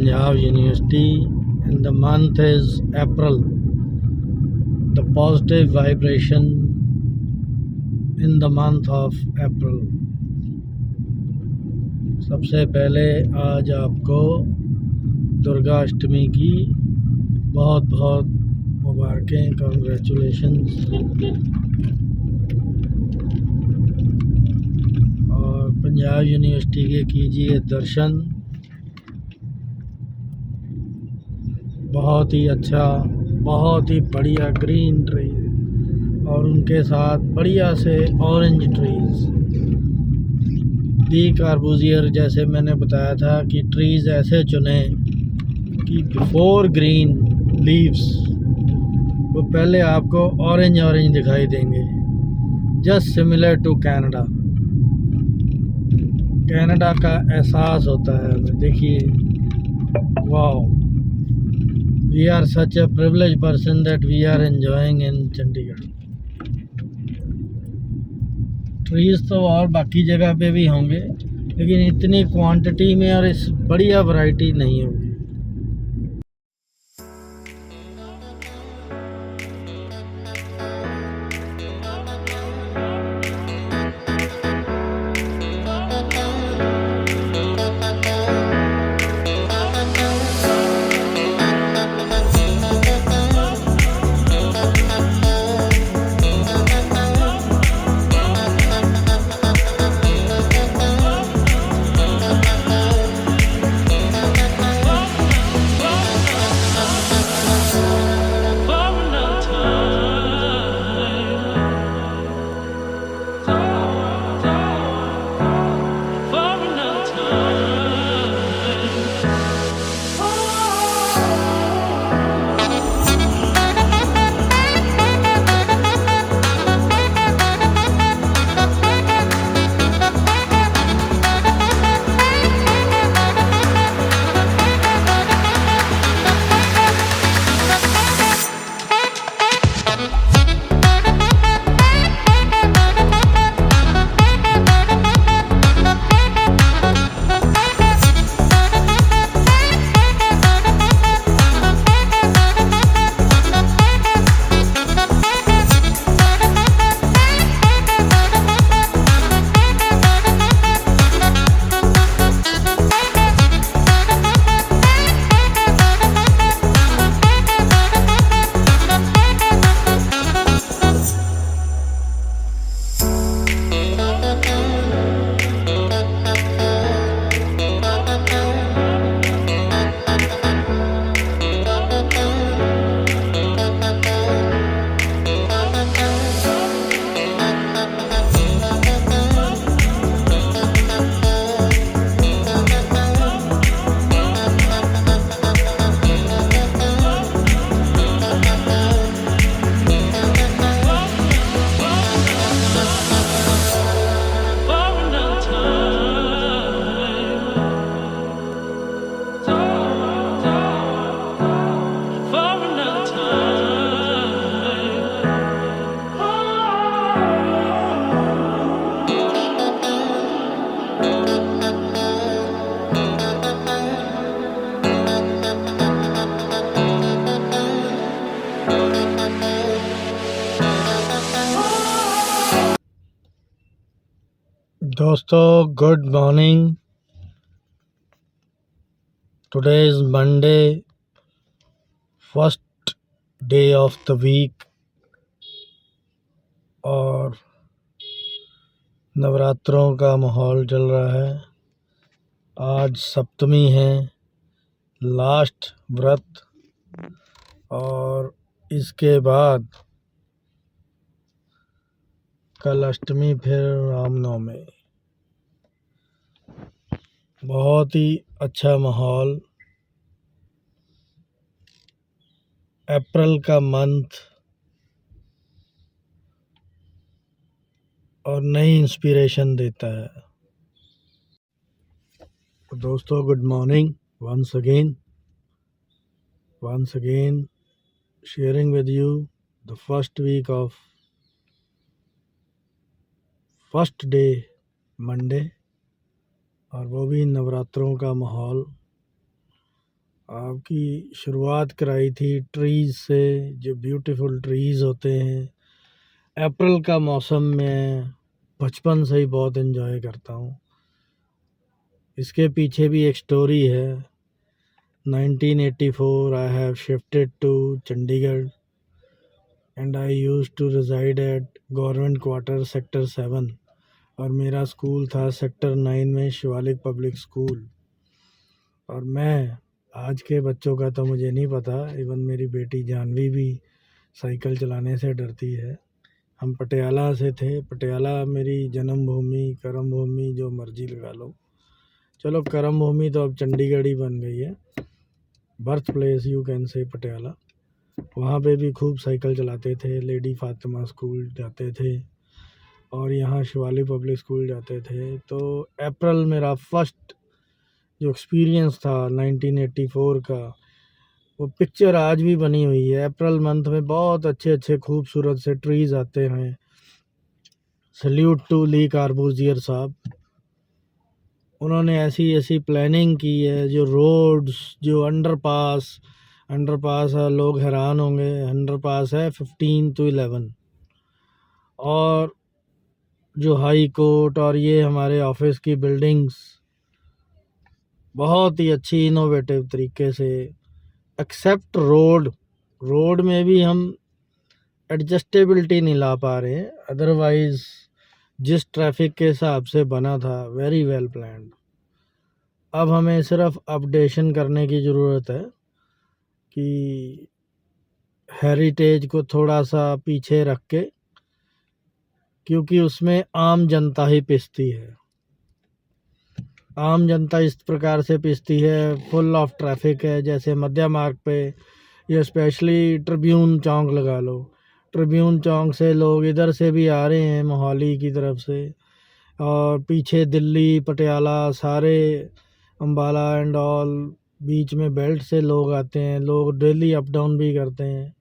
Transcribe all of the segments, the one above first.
Punjab University, and the month is April. The positive vibration in the month of April. सबसे पहले आज आपको दुर्गा अष्टमी की बहुत बहुत मुबारकें, कॉन्ग्रेचुलेशंस। और पंजाब यूनिवर्सिटी के कीजिए दर्शन। बहुत ही अच्छा, बहुत ही बढ़िया ग्रीन ट्री और उनके साथ बढ़िया से ऑरेंज ट्रीज़। दी कार्बूजियर, जैसे मैंने बताया था कि ट्रीज़ ऐसे चुने कि बिफोर ग्रीन लीव्स वो पहले आपको ऑरेंज ऑरेंज दिखाई देंगे, just similar to Canada. Canada का एहसास होता है हमें। देखिए, wow, we are such a privileged person that we are enjoying in Chandigarh. Trees तो और बाकी जगह पे भी होंगे, लेकिन इतनी क्वांटिटी में और इस बढ़िया वैरायटी नहीं होगी। दोस्तों, good morning. Today is Monday, first day of the week, और नवरात्रों का माहौल चल रहा है। आज सप्तमी है, लास्ट व्रत, और इसके बाद कल अष्टमी, फिर रामनवमी। बहुत ही अच्छा माहौल। अप्रैल का मंथ और नई इंस्पिरेशन देता है। तो दोस्तों, good morning once again sharing with you the first week of first day Monday, और वो भी नवरात्रों का माहौल। आपकी शुरुआत कराई थी ट्रीज़ से, जो ब्यूटीफुल ट्रीज़ होते हैं। अप्रैल का मौसम मैं बचपन से ही बहुत एंजॉय करता हूँ। इसके पीछे भी एक स्टोरी है। 1984 I have shifted to Chandigarh and I used to reside at government quarter sector 7 और मेरा स्कूल था सेक्टर 9 में शिवालिक पब्लिक स्कूल। और मैं, आज के बच्चों का तो मुझे नहीं पता, इवन मेरी बेटी जानवी भी साइकिल चलाने से डरती है। हम पटियाला से थे। पटियाला मेरी जन्मभूमि, कर्म भूमि, जो मर्जी लगा लो। चलो, कर्म भूमि तो अब चंडीगढ़ ही बन गई है। Birth place you can say Patiala. वहाँ पे भी खूब साइकिल चलाते थे, लेडी फातिमा स्कूल जाते थे और यहाँ शिवालिक पब्लिक स्कूल जाते थे। तो अप्रैल मेरा फर्स्ट जो एक्सपीरियंस था 1984 का, वो पिक्चर आज भी बनी हुई है। अप्रैल मंथ में बहुत अच्छे अच्छे खूबसूरत से ट्रीज आते हैं। सल्यूट टू ली कार्बूजियर साहब, उन्होंने ऐसी ऐसी प्लानिंग की है। जो रोड्स, जो अंडरपास है, लोग हैरान होंगे। अंडरपास है 15 to 11। और जो हाई कोर्ट और ये हमारे ऑफिस की बिल्डिंग्स बहुत ही अच्छी इनोवेटिव तरीके से, एक्सेप्ट रोड में भी हम एडजस्टेबिलिटी नहीं ला पा रहे हैं। अदरवाइज जिस ट्रैफिक के हिसाब से बना था, वेरी वेल प्लान्ड। अब हमें सिर्फ अपडेशन करने की ज़रूरत है कि हेरिटेज को थोड़ा सा पीछे रख के, क्योंकि उसमें आम जनता ही पिसती है। आम जनता इस प्रकार से पिसती है, फुल ऑफ ट्रैफिक है। जैसे मध्य मार्ग पे, या स्पेशली ट्रिब्यून चौक लगा लो। ट्रिब्यून चौक से लोग इधर से भी आ रहे हैं मोहाली की तरफ से, और पीछे दिल्ली, पटियाला, सारे अम्बाला एंड ऑल, बीच में बेल्ट से लोग आते हैं। लोग डेली अप डाउन भी करते हैं,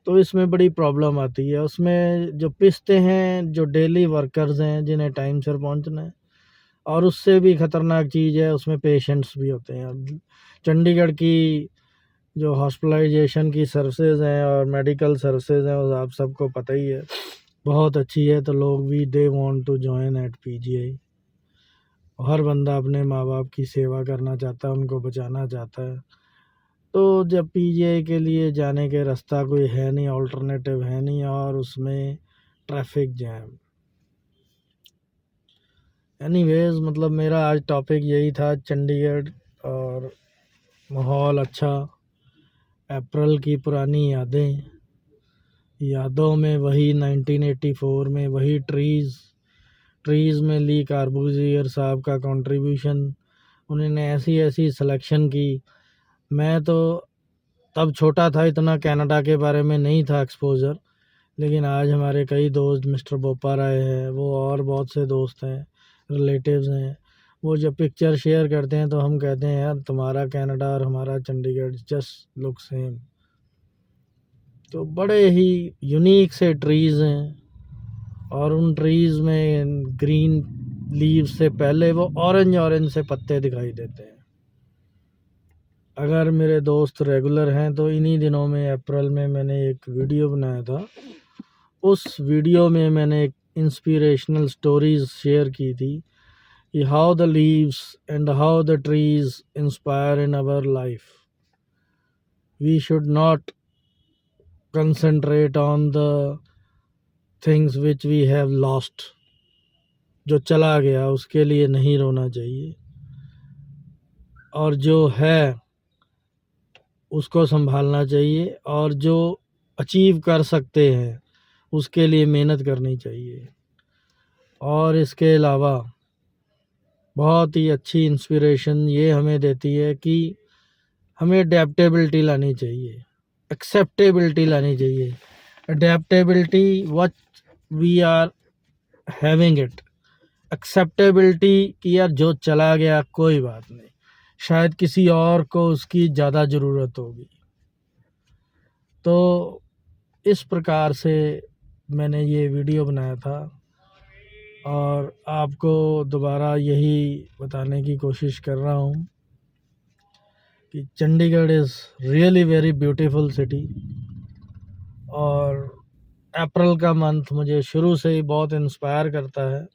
तो इसमें बड़ी प्रॉब्लम आती है। उसमें जो पिसते हैं, जो डेली वर्कर्स हैं, जिन्हें टाइम से पहुंचना है। और उससे भी ख़तरनाक चीज़ है, उसमें पेशेंट्स भी होते हैं। अब चंडीगढ़ की जो हॉस्पिटलाइजेशन की सर्विसेज हैं और मेडिकल सर्विसेज हैं, वो आप सबको पता ही है, बहुत अच्छी है। तो लोग भी they want to join at PGI. हर बंदा अपने माँ बाप की सेवा करना चाहता है, उनको बचाना चाहता है। तो जब पीजीआई के लिए जाने के रास्ता कोई है नहीं, ऑल्टरनेटिव है नहीं, और उसमें ट्रैफिक जैम। एनीवेज, मतलब मेरा आज टॉपिक यही था, चंडीगढ़ और माहौल अच्छा, अप्रैल की पुरानी यादों में वही 1984 में वही ट्रीज़ में ली कार्बूजियर साहब का कंट्रीब्यूशन। उन्होंने ऐसी ऐसी सिलेक्शन की। मैं तो तब छोटा था, इतना कनाडा के बारे में नहीं था एक्सपोजर। लेकिन आज हमारे कई दोस्त, मिस्टर बोपा राय हैं, वो और बहुत से दोस्त हैं, रिलेटिव्स हैं, वो जब पिक्चर शेयर करते हैं तो हम कहते हैं, यार तुम्हारा कनाडा और हमारा चंडीगढ़ जस्ट लुक सेम। तो बड़े ही यूनिक से ट्रीज़ हैं, और उन ट्रीज़ में ग्रीन लीव्स से पहले वो ऑरेंज से पत्ते दिखाई देते हैं। अगर मेरे दोस्त रेगुलर हैं तो इन्हीं दिनों में, अप्रैल में, मैंने एक वीडियो बनाया था। उस वीडियो में मैंने एक इंस्पिरेशनल स्टोरीज शेयर की थी कि how the leaves and how the trees inspire in our life. We should not concentrate on the things which we have lost. जो चला गया उसके लिए नहीं रोना चाहिए, और जो है उसको संभालना चाहिए, और जो अचीव कर सकते हैं उसके लिए मेहनत करनी चाहिए। और इसके अलावा बहुत ही अच्छी इंस्पिरेशन ये हमें देती है कि हमें अडेप्टेबिलिटी लानी चाहिए, एक्सेप्टेबिलिटी लानी चाहिए। Adaptability what we are having it, acceptability कि यार जो चला गया कोई बात नहीं, शायद किसी और को उसकी ज़्यादा ज़रूरत होगी। तो इस प्रकार से मैंने ये वीडियो बनाया था, और आपको दोबारा यही बताने की कोशिश कर रहा हूँ कि Chandigarh is really very beautiful city. और अप्रैल का मंथ मुझे शुरू से ही बहुत इंस्पायर करता है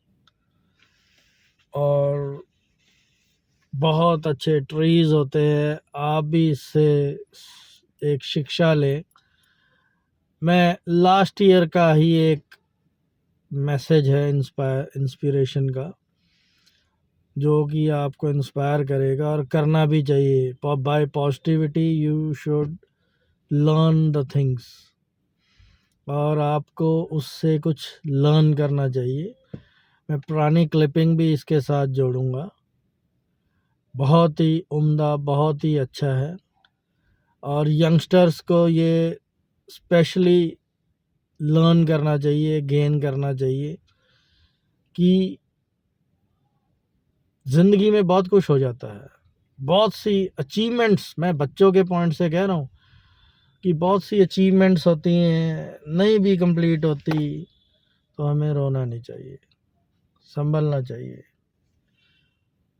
और बहुत अच्छे ट्रीज़ होते हैं। आप भी इससे एक शिक्षा लें। मैं लास्ट ईयर का ही एक मैसेज है इंस्पिरेशन का, जो कि आपको इंस्पायर करेगा और करना भी चाहिए। By positivity you should learn the things, और आपको उससे कुछ लर्न करना चाहिए। मैं पुरानी क्लिपिंग भी इसके साथ जोड़ूंगा। बहुत ही उम्दा, बहुत ही अच्छा है। और यंगस्टर्स को ये स्पेशली लर्न करना चाहिए, गेन करना चाहिए कि ज़िंदगी में बहुत कुछ हो जाता है। बहुत सी अचीवमेंट्स, मैं बच्चों के पॉइंट से कह रहा हूँ कि बहुत सी अचीवमेंट्स होती हैं, नहीं भी कंप्लीट होती, तो हमें रोना नहीं चाहिए, संभलना चाहिए।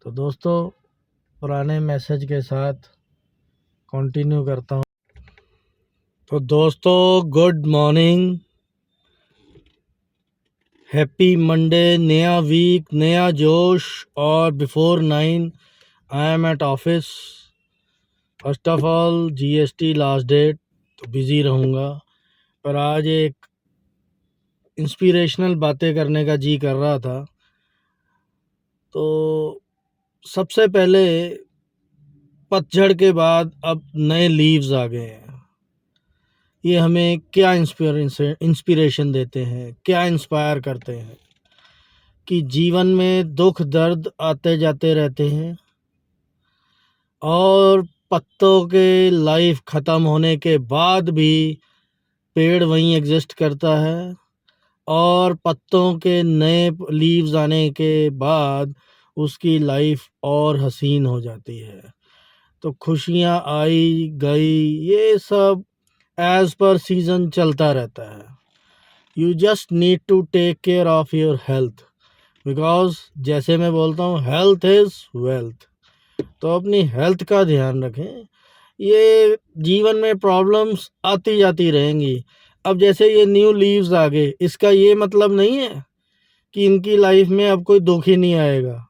तो दोस्तों, पुराने मैसेज के साथ कंटिन्यू करता हूँ। तो दोस्तों, गुड मॉर्निंग, हैप्पी मंडे, नया वीक, नया जोश। और before 9 I am at office. First of all GST last date, तो बिज़ी रहूँगा। पर आज एक इंस्पिरेशनल बातें करने का जी कर रहा था। तो सबसे पहले, पतझड़ के बाद अब नए लीव्स आ गए हैं। ये हमें क्या इंस्पिरेशन देते हैं, क्या इंस्पायर करते हैं कि जीवन में दुख दर्द आते जाते रहते हैं, और पत्तों के लाइफ ख़त्म होने के बाद भी पेड़ वहीं एग्जिस्ट करता है, और पत्तों के नए लीव्स आने के बाद उसकी लाइफ और हसीन हो जाती है। तो खुशियाँ आई गई, ये सब एज पर सीज़न चलता रहता है। You just need to take care of your health, because जैसे मैं बोलता हूँ, हेल्थ इज़ वेल्थ। तो अपनी हेल्थ का ध्यान रखें। ये जीवन में प्रॉब्लम्स आती जाती रहेंगी। अब जैसे ये न्यू लीव्स आ गए, इसका ये मतलब नहीं है कि इनकी लाइफ में अब कोई दुख ही नहीं आएगा।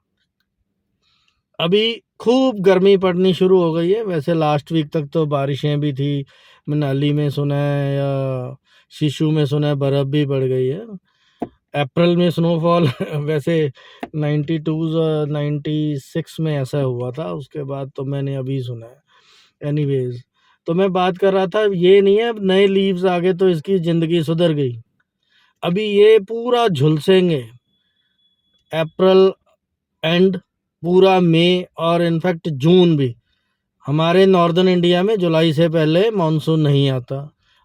अभी खूब गर्मी पड़नी शुरू हो गई है। वैसे लास्ट वीक तक तो बारिशें भी थी, मनाली में सुना है, या शिशु में सुना है बर्फ़ भी पड़ गई है। अप्रैल में स्नोफॉल वैसे 92 और 96 में ऐसा हुआ था, उसके बाद तो मैंने अभी सुना है। एनीवेज, तो मैं बात कर रहा था, ये नहीं है अब नए लीव्स आ गए तो इसकी ज़िंदगी सुधर गई। अभी ये पूरा झुलसेंगे, अप्रैल एंड पूरा मई, और इनफैक्ट जून भी। हमारे नॉर्दर्न इंडिया में जुलाई से पहले मानसून नहीं आता,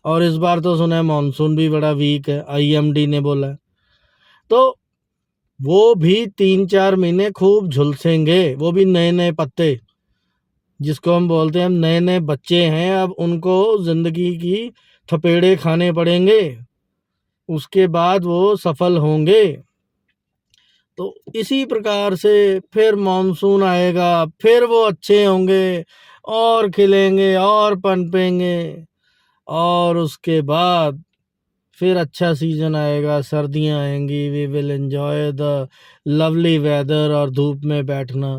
और इस बार तो सुना है मानसून भी बड़ा वीक है, आईएमडी ने बोला है। तो वो भी 3-4 महीने खूब झुलसेंगे, वो भी नए नए पत्ते, जिसको हम बोलते हैं हम नए नए बच्चे हैं, अब उनको ज़िंदगी की थपेड़े खाने पड़ेंगे, उसके बाद वो सफल होंगे। तो इसी प्रकार से फिर मानसून आएगा, फिर वो अच्छे होंगे और खिलेंगे और पनपेंगे, और उसके बाद फिर अच्छा सीज़न आएगा, सर्दियाँ आएंगी, we will enjoy the lovely weather और धूप में बैठना।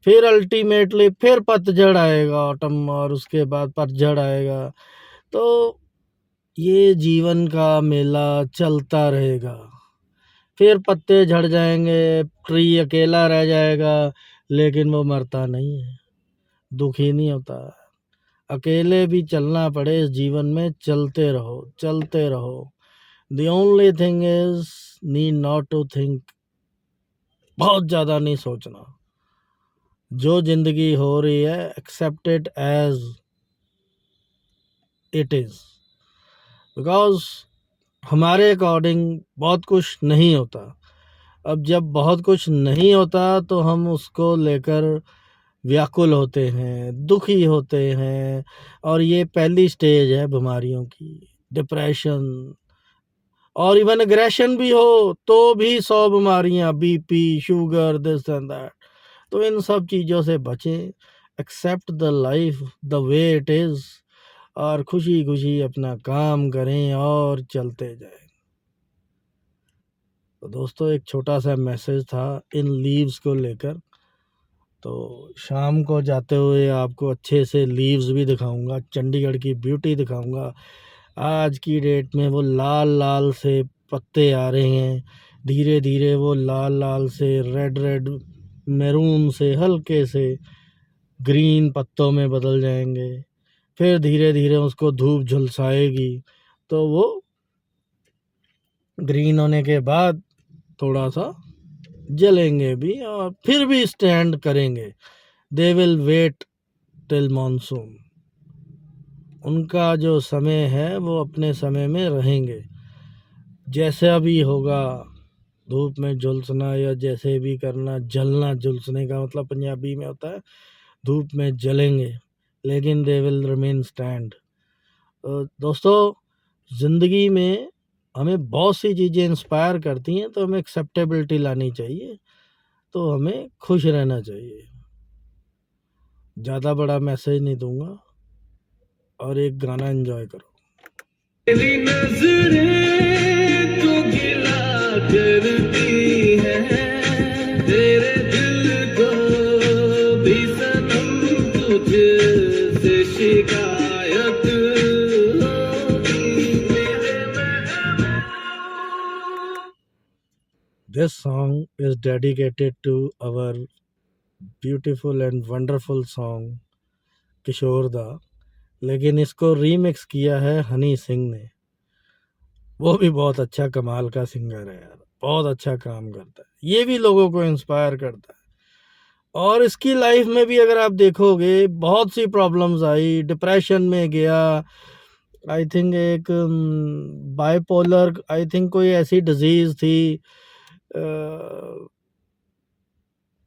फिर अल्टीमेटली फिर पतझड़ आएगा, ऑटम, और उसके बाद पतझड़ आएगा। तो ये जीवन का मेला चलता रहेगा। फिर पत्ते झड़ जाएंगे, ट्री अकेला रह जाएगा, लेकिन वो मरता नहीं है, दुखी नहीं होता। अकेले भी चलना पड़े इस जीवन में, चलते रहो, चलते रहो। The only thing is need not to think, बहुत ज़्यादा नहीं सोचना। जो ज़िंदगी हो रही है, accept it as it is, because हमारे अकॉर्डिंग बहुत कुछ नहीं होता। अब जब बहुत कुछ नहीं होता तो हम उसको लेकर व्याकुल होते हैं, दुखी होते हैं, और ये पहली स्टेज है बीमारियों की, डिप्रेशन। और इवन एग्रेशन भी हो तो भी 100 बीमारियां, BP, sugar, this and that. तो इन सब चीज़ों से बचें। Except the life the way it is, और खुशी खुशी अपना काम करें और चलते जाएं। तो दोस्तों एक छोटा सा मैसेज था इन लीव्स को लेकर। तो शाम को जाते हुए आपको अच्छे से लीव्स भी दिखाऊंगा, चंडीगढ़ की ब्यूटी दिखाऊंगा। आज की डेट में वो लाल लाल से पत्ते आ रहे हैं, धीरे धीरे वो लाल लाल से रेड रेड मैरून से हल्के से ग्रीन पत्तों में बदल जाएंगे। फिर धीरे धीरे उसको धूप झुलसाएगी तो वो ग्रीन होने के बाद थोड़ा सा जलेंगे भी और फिर भी स्टैंड करेंगे। They will wait till monsoon. उनका जो समय है वो अपने समय में रहेंगे। जैसा भी होगा धूप में झुलसना या जैसे भी करना, जलना, झुलसने का मतलब पंजाबी में होता है धूप में जलेंगे, लेकिन दे विल रिमेन स्टैंड। दोस्तों ज़िंदगी में हमें बहुत सी चीज़ें इंस्पायर करती हैं, तो हमें एक्सेप्टेबिलिटी लानी चाहिए, तो हमें खुश रहना चाहिए। ज़्यादा बड़ा मैसेज नहीं दूंगा और एक गाना एंजॉय करो। तेरी नजरें तो गिला करती हैं, तेरे दिल को भी सनम तुझसे शिकायत होती मेरे महबूब। This song is dedicated to our beautiful and wonderful song किशोर दा, लेकिन इसको रीमिक्स किया है हनी सिंह ने। वो भी बहुत अच्छा कमाल का सिंगर है यार, बहुत अच्छा काम करता है, ये भी लोगों को इंस्पायर करता है। और इसकी लाइफ में भी अगर आप देखोगे बहुत सी प्रॉब्लम्स आई, डिप्रेशन में गया, आई थिंक एक बाइपोलर, आई थिंक कोई ऐसी डिजीज थी,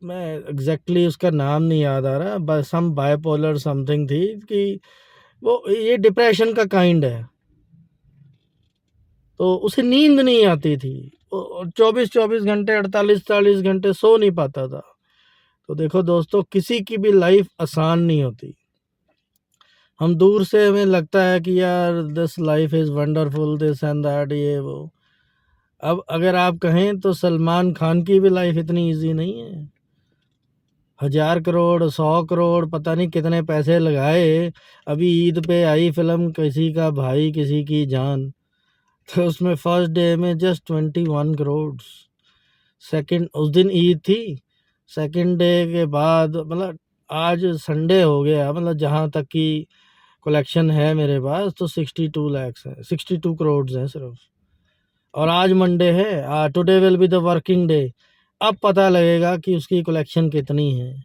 मैं एग्जैक्टली उसका नाम नहीं याद आ रहा, बस सम बाइपोलर समथिंग थी कि वो ये डिप्रेशन का काइंड है। तो उसे नींद नहीं आती थी, 24-24 घंटे 48-40 घंटे सो नहीं पाता था। तो देखो दोस्तों किसी की भी लाइफ आसान नहीं होती। हम दूर से हमें लगता है कि यार this life is wonderful, this and that, ये वो। अब अगर आप कहें तो सलमान खान की भी लाइफ इतनी इजी नहीं है। 1000 करोड़ 100 करोड़ पता नहीं कितने पैसे लगाए। अभी ईद पे आई फिल्म किसी का भाई किसी की जान, तो उसमें फर्स्ट डे में जस्ट 21 करोड़। सेकंड उस दिन ईद थी, सेकंड डे के बाद मतलब आज संडे हो गया, मतलब जहाँ तक कि कलेक्शन है मेरे पास तो 62 लैक्स है, 62 करोड़ हैं सिर्फ। और आज मंडे है, today will be the working day. अब पता लगेगा कि उसकी कलेक्शन कितनी है।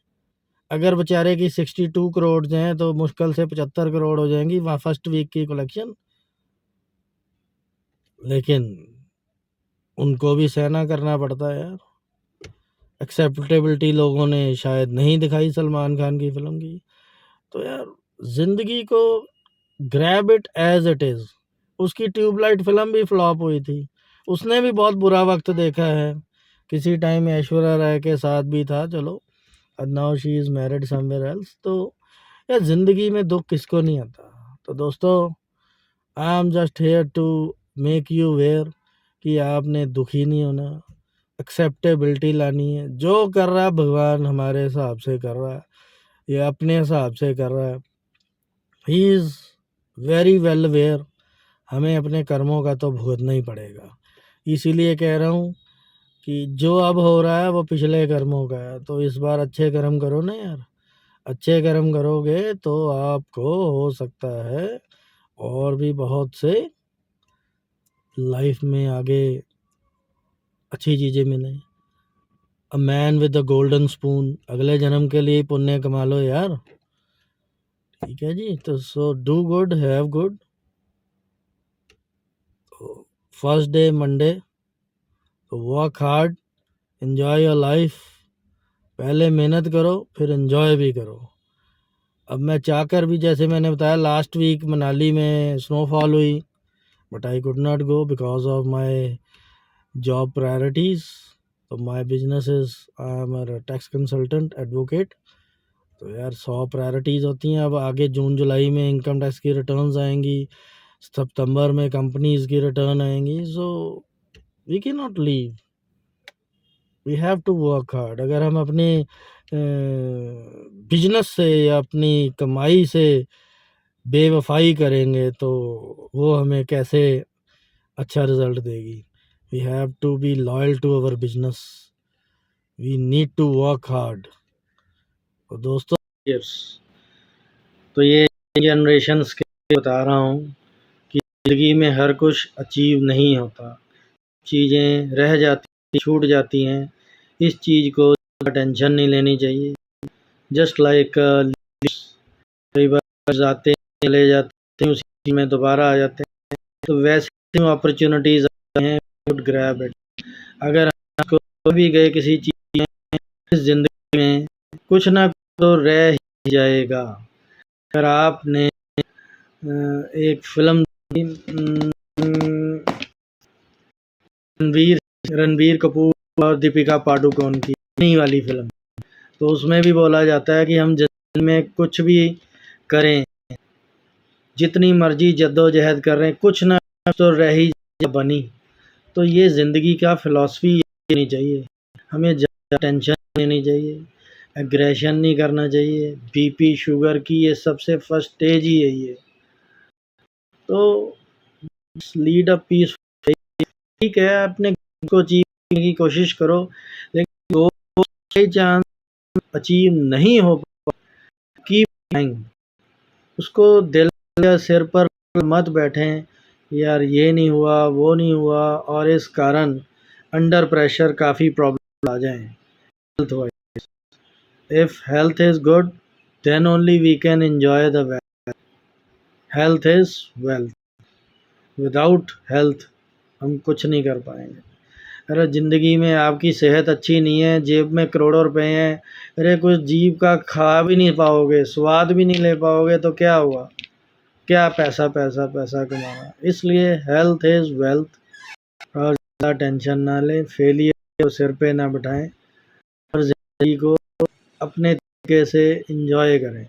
अगर बेचारे की 62 करोड़ हैं तो मुश्किल से 75 करोड़ हो जाएंगी वहाँ फर्स्ट वीक की कलेक्शन। लेकिन उनको भी सहना करना पड़ता है यार। एक्सेप्टेबिलिटी लोगों ने शायद नहीं दिखाई सलमान खान की फिल्म की। तो यार जिंदगी को grab it as it is. उसकी ट्यूबलाइट फिल्म भी फ्लॉप हुई थी, उसने भी बहुत बुरा वक्त देखा है। किसी टाइम ऐश्वर्या राय के साथ भी था, चलो now she is married somewhere else. तो यार जिंदगी में दुख किसको नहीं आता। तो दोस्तों I am just here to make you aware कि आपने दुखी नहीं होना, एक्सेप्टेबिलिटी लानी है। जो कर रहा है भगवान हमारे हिसाब से कर रहा है, ये अपने हिसाब से कर रहा है। He is very well aware, हमें अपने कर्मों का तो भुगतना ही पड़ेगा। इसीलिए कह रहा हूँ कि जो अब हो रहा है वो पिछले कर्मों का है, तो इस बार अच्छे कर्म करो ना यार। अच्छे कर्म करोगे तो आपको हो सकता है और भी बहुत से लाइफ में आगे अच्छी चीज़ें मिलें। A man with a golden spoon, अगले जन्म के लिए पुण्य कमा लो यार। ठीक है जी, तो so do good have good. First day Monday, तो work hard, enjoy your life. पहले मेहनत करो फिर एंजॉय भी करो। अब मैं चाहकर भी, जैसे मैंने बताया लास्ट वीक मनाली में स्नोफॉल हुई, but I could not go because of my job priorities. तो my business is I am a tax consultant advocate. तो यार 100 प्रायोरिटीज़ होती हैं। अब आगे जून जुलाई में इनकम टैक्स की रिटर्न्स आएंगी, सितंबर में कंपनीज की रिटर्न आएंगी। So we can not leave, we have to work hard. अगर हम अपने बिजनेस से या अपनी कमाई से बेवफाई करेंगे तो वो हमें कैसे अच्छा रिजल्ट देगी। We have to be loyal to our business, we need to work hard. तो दोस्तों तो ये जनरेशन्स के बता रहा हूँ कि ज़िंदगी में हर कुछ अचीव नहीं होता, चीज़ें रह जाती, छूट जाती हैं। इस चीज़ को टेंशन नहीं लेनी चाहिए। जस्ट लाइक कई बार जाते हैं, चले जाते हैं, उसी में दोबारा आ जाते हैं। तो वैसे अपॉर्चुनिटीज़ हैं, गुड ग्रैब इट। अगर आपको भी गए किसी चीज़ में, इस ज़िंदगी में कुछ ना कुछ तो रह ही जाएगा। अगर आपने एक फिल्म रणबीर कपूर और दीपिका पादुकोण की नई वाली फिल्म, तो उसमें भी बोला जाता है कि हम जिंदगी में कुछ भी करें, जितनी मर्जी जद्दोजहद कर रहे हैं, कुछ ना तो रह ही बनी। तो ये ज़िंदगी का फ़िलॉसफी नहीं चाहिए। हमें ज़्यादा टेंशन लेनी चाहिए, एग्रेशन नहीं करना चाहिए। बीपी शुगर की ये सबसे फर्स्ट स्टेज ही है ये। तो लीड अ पीस, ठीक है, अपने को अचीव करने की कोशिश करो, लेकिन वो चांस अचीव नहीं हो कीप ट्राइंग। उसको दिल या सिर पर मत बैठें यार ये नहीं हुआ वो नहीं हुआ, और इस कारण अंडर प्रेशर काफ़ी प्रॉब्लम आ जाएं health wise. If health is good then only we can enjoy the wealth. Health is wealth, without health हम कुछ नहीं कर पाएंगे। अरे ज़िंदगी में आपकी सेहत अच्छी नहीं है, जेब में करोड़ों रुपए हैं, अरे कुछ जीभ का खा भी नहीं पाओगे, स्वाद भी नहीं ले पाओगे, तो क्या हुआ? क्या पैसा पैसा पैसा कमाना। इसलिए हेल्थ इज़ वेल्थ, और ज़्यादा टेंशन ना लें, फेलियर को सिर पे ना बिठाएं, और ज़िंदगी को अपने तरीके से इंजॉय करें।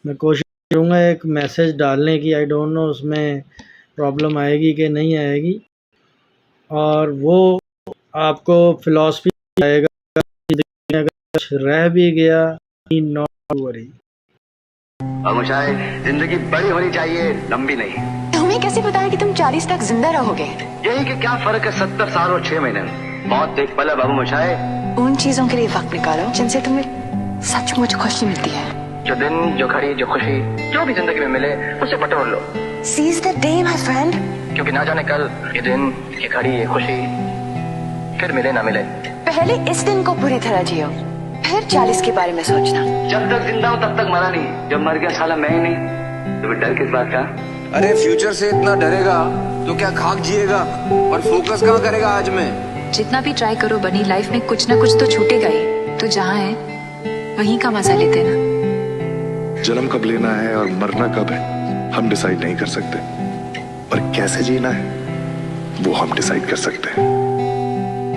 मैं कोशिश करूँगा एक मैसेज डालने की, आई डोंट नो उसमें प्रॉब्लम आएगी कि नहीं आएगी, और वो आपको फिलॉसफी आएगा, ज़िंदगी में अगर कुछ रह भी गया, नॉट वरी। और मुझे जिंदगी बड़ी होनी चाहिए, लंबी नहीं। तुम्हें कैसे पता है कि तुम 40 तक जिंदा रहोगे? यही कि क्या फर्क है 70 साल और 6 महीने में। मौत एक पल है बाबू मुझाए। उन चीजों के लिए वक्त निकालो जिनसे तुम्हें सचमुच खुशी मिलती है। जो दिन, जो घड़ी, जो खुशी, जो भी जिंदगी में मिले उसे बटोर लो। Seize the day, my friend. क्योंकि ना जाने कल ये दिन, ये घड़ी, ये खुशी फिर मिले ना मिले। पहले इस दिन को पूरी तरह जियो, फिर 40 के बारे में सोचना। जब तक जिंदा हूँ तब तक मरा नहीं, जब मर गया साला मैं ही नहीं, तो फिर डर किस बात का? अरे फ्यूचर से इतना डरेगा तो क्या खाक जिएगा, और फोकस कहाँ करेगा आज में? जितना भी ट्राई करो बनी, लाइफ में कुछ ना कुछ तो छूटेगा ही। तो जहाँ है वहीं का मजा लेते ना। जन्म कब लेना है और मरना कब है हम डिसाइड नहीं कर सकते, पर कैसे जीना है वो हम डिसाइड कर सकते हैं।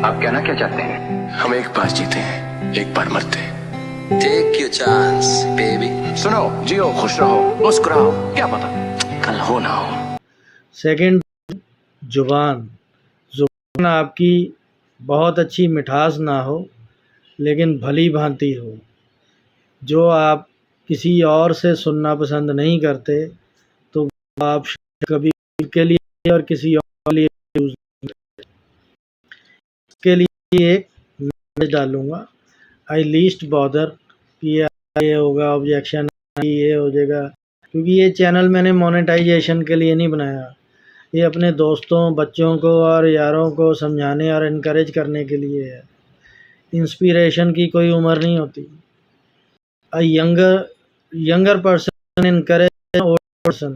आप कहना क्या चाहते हैं? हम एक बार जीते हैं, एक बार मरते हैं। Take your chance baby. सुनो, जियो, खुश रहो, मुस्कुराओ, क्या पता कल हो ना हो। सेकंड, जुबान आपकी बहुत अच्छी मिठास ना हो, लेकिन भली भांति हो। जो आप किसी और से सुनना पसंद नहीं करते, तो आप कभी के लिए और किसी और के लिए यूज के लिए एक मैसेज डालूंगा, आई लीस्ट बॉदर कि ये होगा ऑब्जेक्शन, ये हो जाएगा, क्योंकि ये चैनल मैंने मोनेटाइजेशन के लिए नहीं बनाया। ये अपने दोस्तों, बच्चों को और यारों को समझाने और इनकरेज करने के लिए है। इंस्पिरेशन की कोई उम्र नहीं होती। A younger person encourage old person,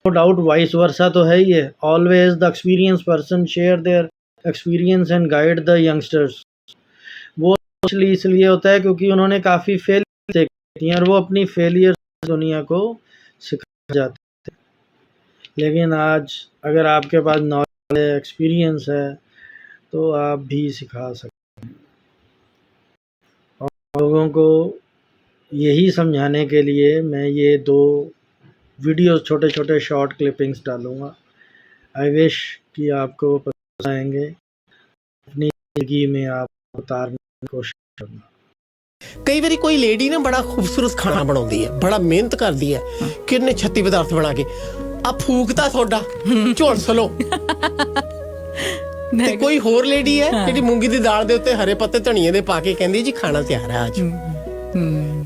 no doubt vice versa तो है ही है। Always the experience person share their experience and guide the youngsters. वो इसलिए होता है क्योंकि उन्होंने काफ़ी फेलियर देखी हैं, और वो अपनी फेलियर दुनिया को सिखा जाते हैं। लेकिन आज अगर आपके पास नॉलेज है, एक्सपीरियंस है, तो आप भी सिखा सकते हैं। और लोगों को यही समझाने के लिए मैं ये 2 वीडियोस छोटे छोटे शॉर्ट क्लिपिंग्स डालूँगा। आई विश कि आपको वो पसंद आएंगे, अपनी ज़िंदगी में आप उतारने की कोशिश करना। कई बारी कोई लेडी ना बड़ा खूबसूरत खाना बनाती है, बड़ा मेहनत करती है, किन्ने 36 पदार्थ बना के आ फूकता थोड़ा ਝੋਲਸ ਲੋ ਤੇ ਕੋਈ ਹੋਰ ਲੇਡੀ ਹੈ ਜਿਹੜੀ ਮੂੰਗੀ ਦੀ ਦਾਲ ਦੇ ਉੱਤੇ ਹਰੇ ਪੱਤੇ ਧਨੀਏ ਦੇ ਪਾ ਕੇ ਕਹਿੰਦੀ ਜੀ ਖਾਣਾ ਤਿਆਰ ਹੈ ਅੱਜ।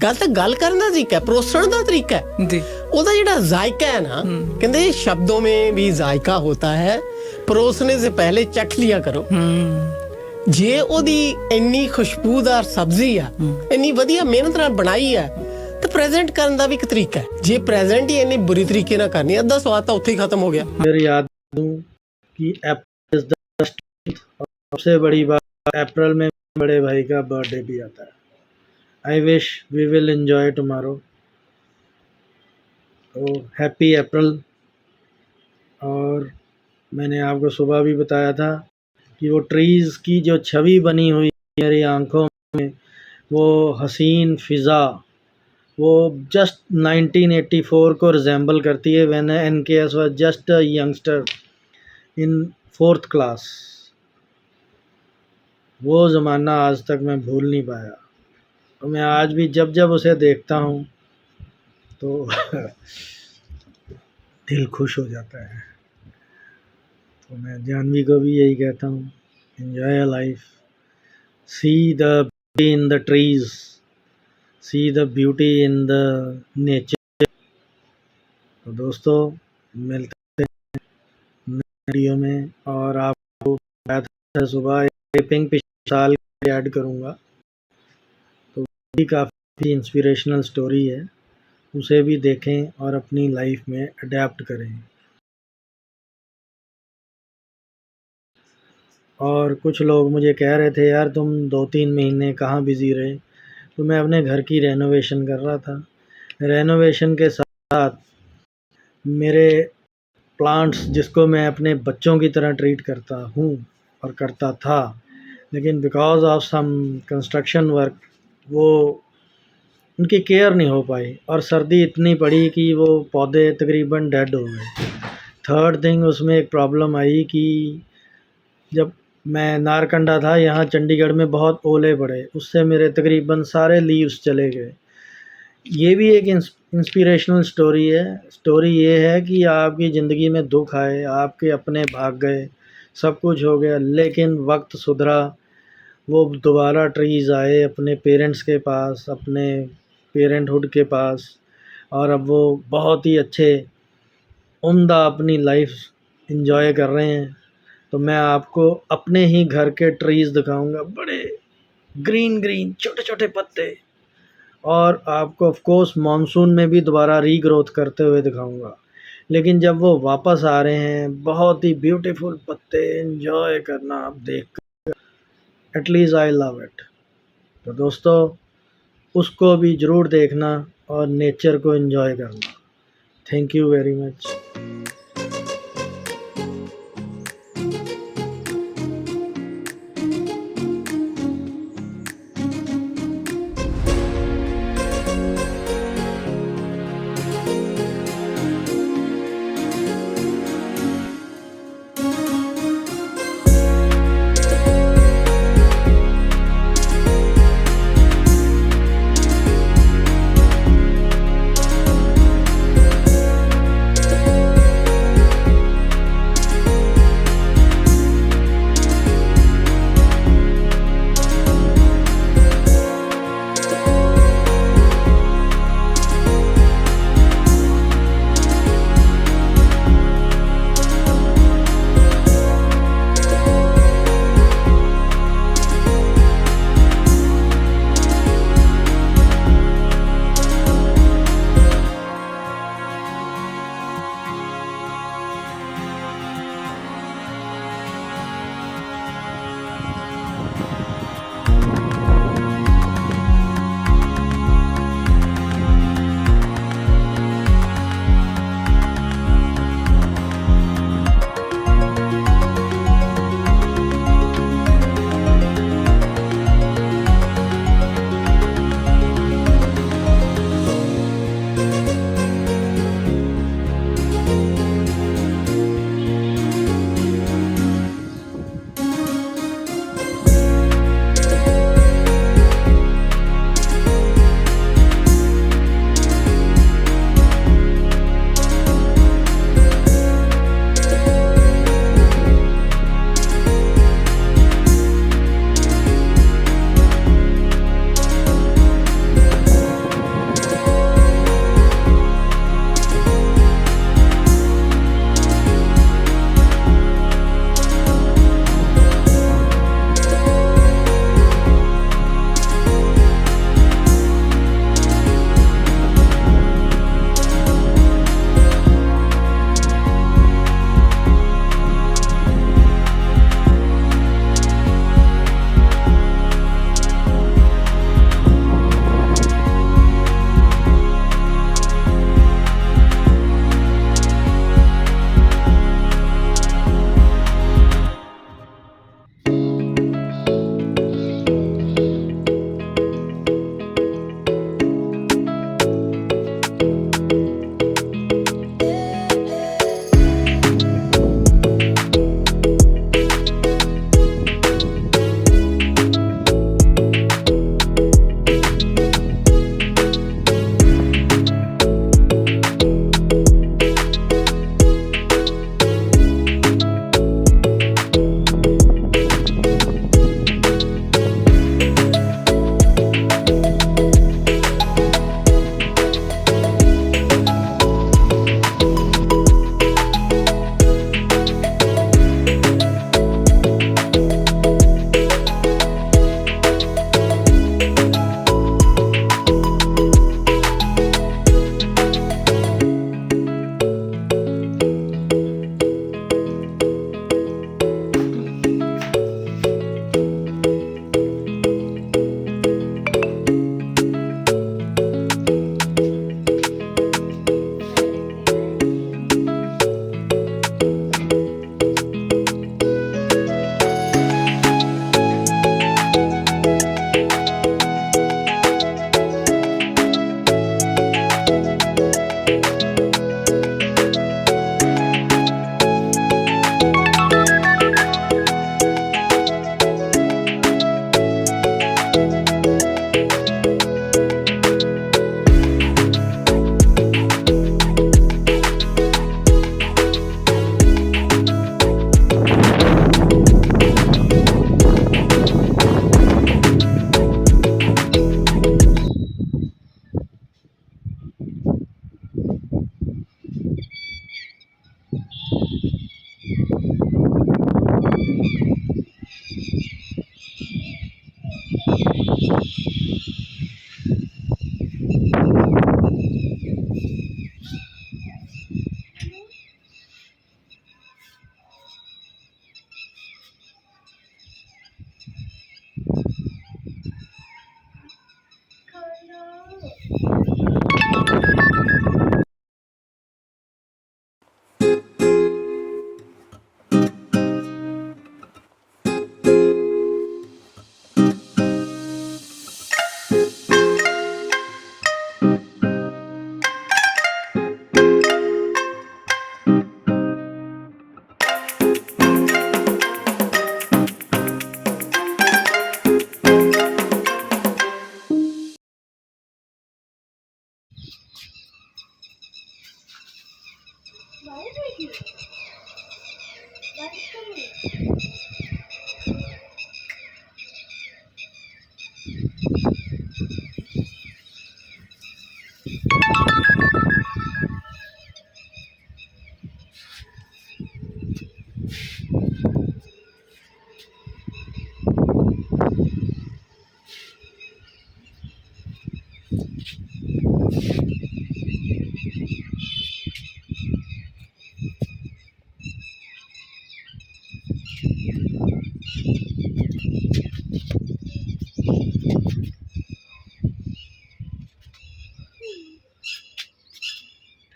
ਗੱਲ ਤਾਂ ਗੱਲ ਕਰਨ ਦਾ ਤਰੀਕਾ ਹੈ, ਪਰੋਸਣ ਦਾ ਤਰੀਕਾ ਹੈ ਜੀ। ਉਹਦਾ ਜਿਹੜਾ ਜ਼ਾਇਕਾ ਹੈ ਨਾ, ਕਹਿੰਦੇ ਸ਼ਬदों में भी जायका होता है, परोसने से पहले चख लिया करो। ਜੇ ਉਹਦੀ ਇੰਨੀ ਖੁਸ਼ਬੂਦਾਰ ਸਬਜ਼ੀ ਆ, ਇੰਨੀ ਵਧੀਆ ਮਿਹਨਤ ਨਾਲ ਬਣਾਈ ਆ, ਤੇ ਪ੍ਰੈਜ਼ੈਂਟ ਕਰਨ ਦਾ ਵੀ ਇੱਕ ਤਰੀਕਾ ਹੈ। ਜੇ ਪ੍ਰੈਜ਼ੈਂਟ ਹੀ ਇੰਨੀ ਬੁਰੀ ਤਰੀਕੇ ਨਾਲ ਕਰਨੀ, ਅੱਧਾ ਸਵਾਦ ਤਾਂ ਉੱਥੇ ਹੀ खत्म हो गया। फिर याद दूं कि अप्रैल इज द सबसे बड़ी बात, अप्रैल में बड़े भाई का बर्थडे भी आता है। I wish we will enjoy tomorrow. तो हैप्पी अप्रैल। और मैंने आपको सुबह भी बताया था कि वो ट्रीज़ की जो छवि बनी हुई मेरी आंखों में, वो हसीन फ़िज़ा, वो जस्ट 1984 को रिजेंबल करती है, when NKS was just a youngster in 4th class. वो ज़माना आज तक मैं भूल नहीं पाया, और मैं आज भी जब जब उसे देखता हूँ तो दिल खुश हो जाता है। तो मैं जानवी को भी यही कहता हूँ, enjoy life, see the beauty in the trees, see the beauty in the nature. तो दोस्तों, मिलते हैं नए वीडियो में, और आपको सुबह क्लिपिंग पिछले साल ऐड करूँगा, तो भी काफ़ी इंस्पिरेशनल स्टोरी है, उसे भी देखें और अपनी लाइफ में अडेप्ट करें। और कुछ लोग मुझे कह रहे थे, यार तुम 2-3 महीने कहाँ बिज़ी रहे? तो मैं अपने घर की रेनोवेशन कर रहा था। रेनोवेशन के साथ मेरे प्लांट्स, जिसको मैं अपने बच्चों की तरह ट्रीट करता हूँ और करता था, लेकिन because of some construction work वो उनकी केयर नहीं हो पाई, और सर्दी इतनी पड़ी कि वो पौधे तकरीबन डेड हो गए। थर्ड थिंग, उसमें एक प्रॉब्लम आई कि जब मैं नारकंडा था, यहाँ चंडीगढ़ में बहुत ओले पड़े, उससे मेरे तकरीबन सारे लीव्स चले गए। ये भी एक इंस्पिरेशनल स्टोरी है। स्टोरी ये है कि आपकी ज़िंदगी में दुख आए, आपके अपने भाग गए, सब कुछ हो गया, लेकिन वक्त सुधरा, वो दोबारा ट्रीज़ आए अपने पेरेंट्स के पास, अपने पेरेंटहुड के पास, और अब वो बहुत ही अच्छे उम्दा अपनी लाइफ एंजॉय कर रहे हैं। तो मैं आपको अपने ही घर के ट्रीज़ दिखाऊंगा, बड़े ग्रीन ग्रीन छोटे छोटे पत्ते, और आपको ऑफ कोर्स मानसून में भी दोबारा रीग्रोथ करते हुए दिखाऊंगा। लेकिन जब वो वापस आ रहे हैं, बहुत ही ब्यूटीफुल पत्ते, एंजॉय करना आप देख कर, एटलीस्ट आई लव इट। तो दोस्तों, उसको भी ज़रूर देखना और नेचर को एंजॉय करना। Thank you very much.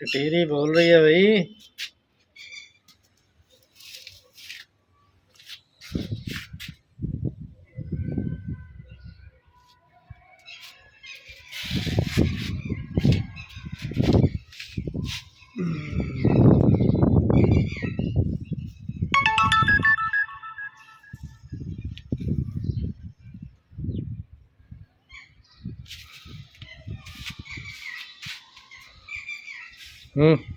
टिटेरी बोल रही है भाई। हम्म।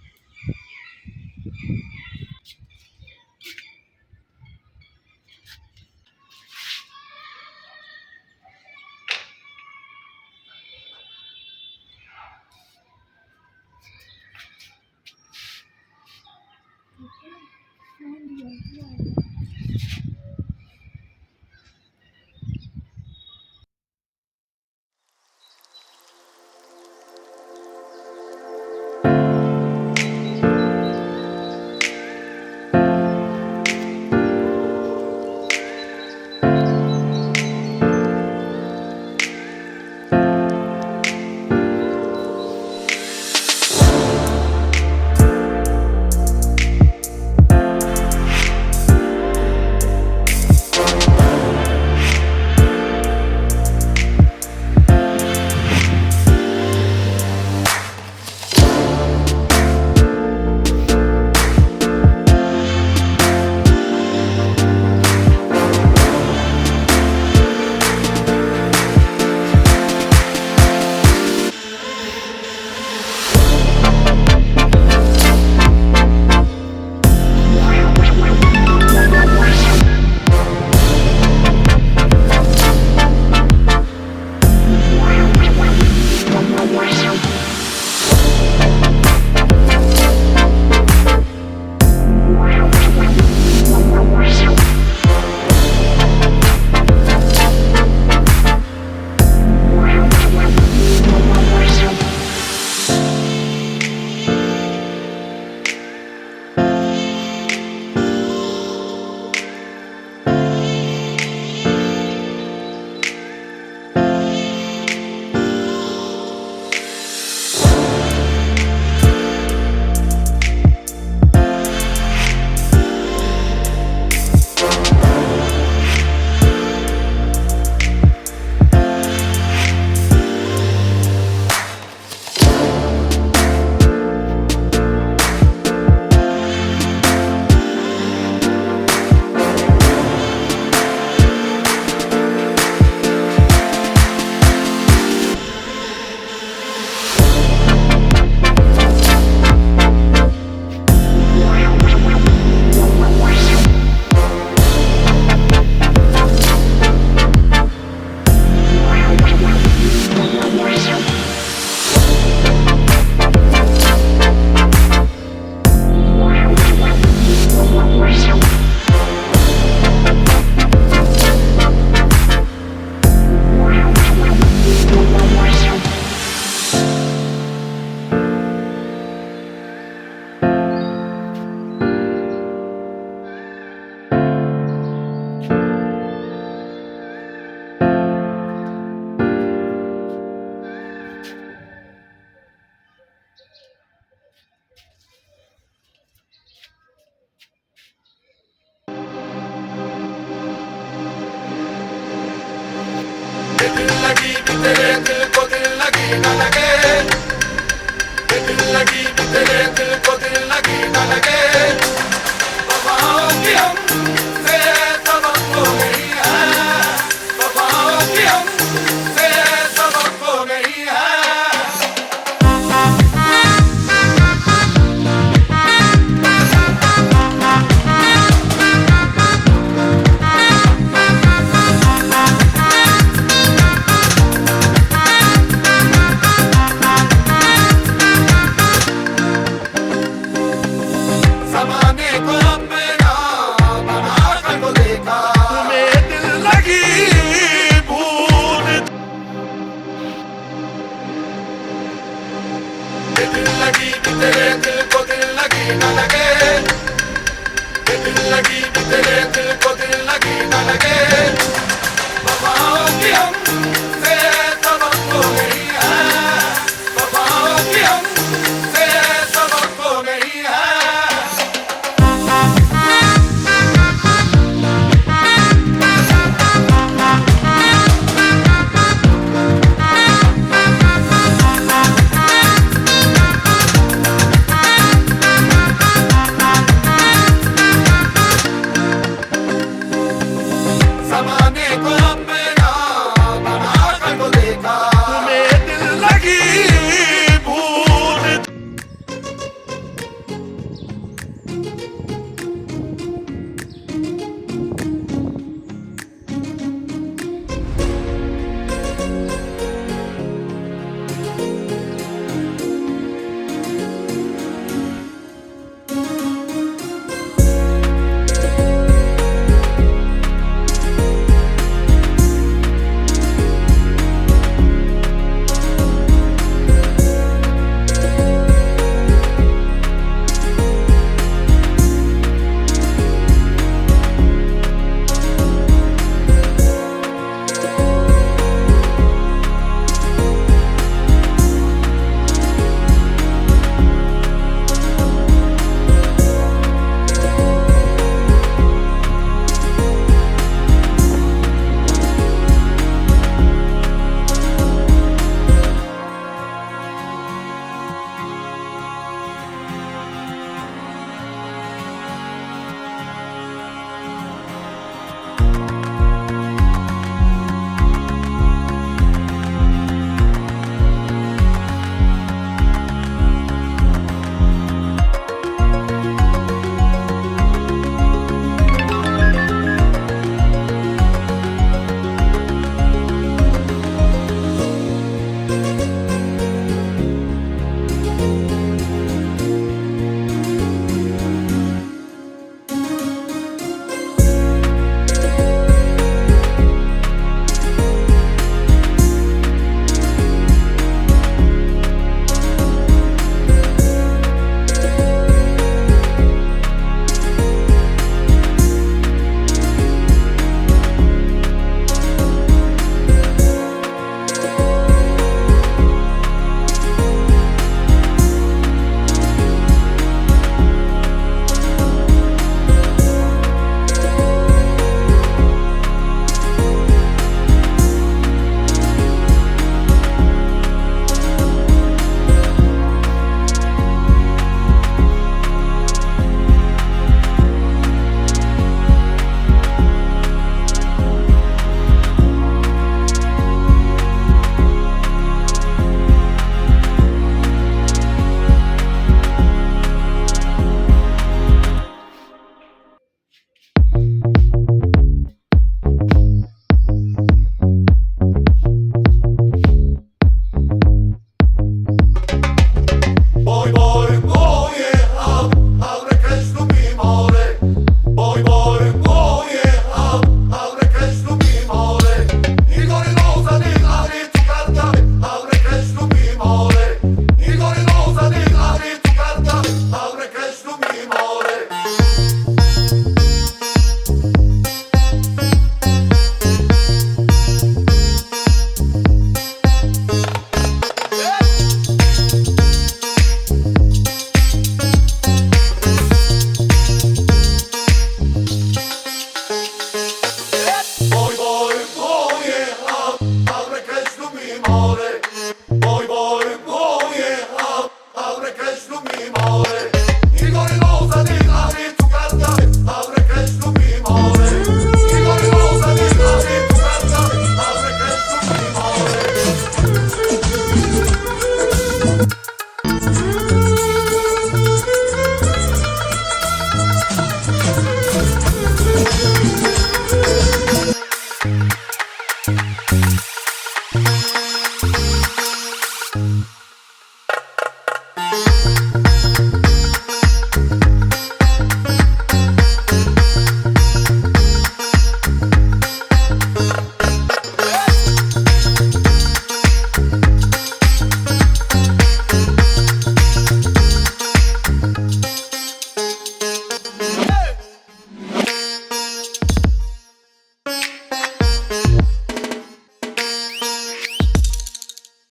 लगी न लगे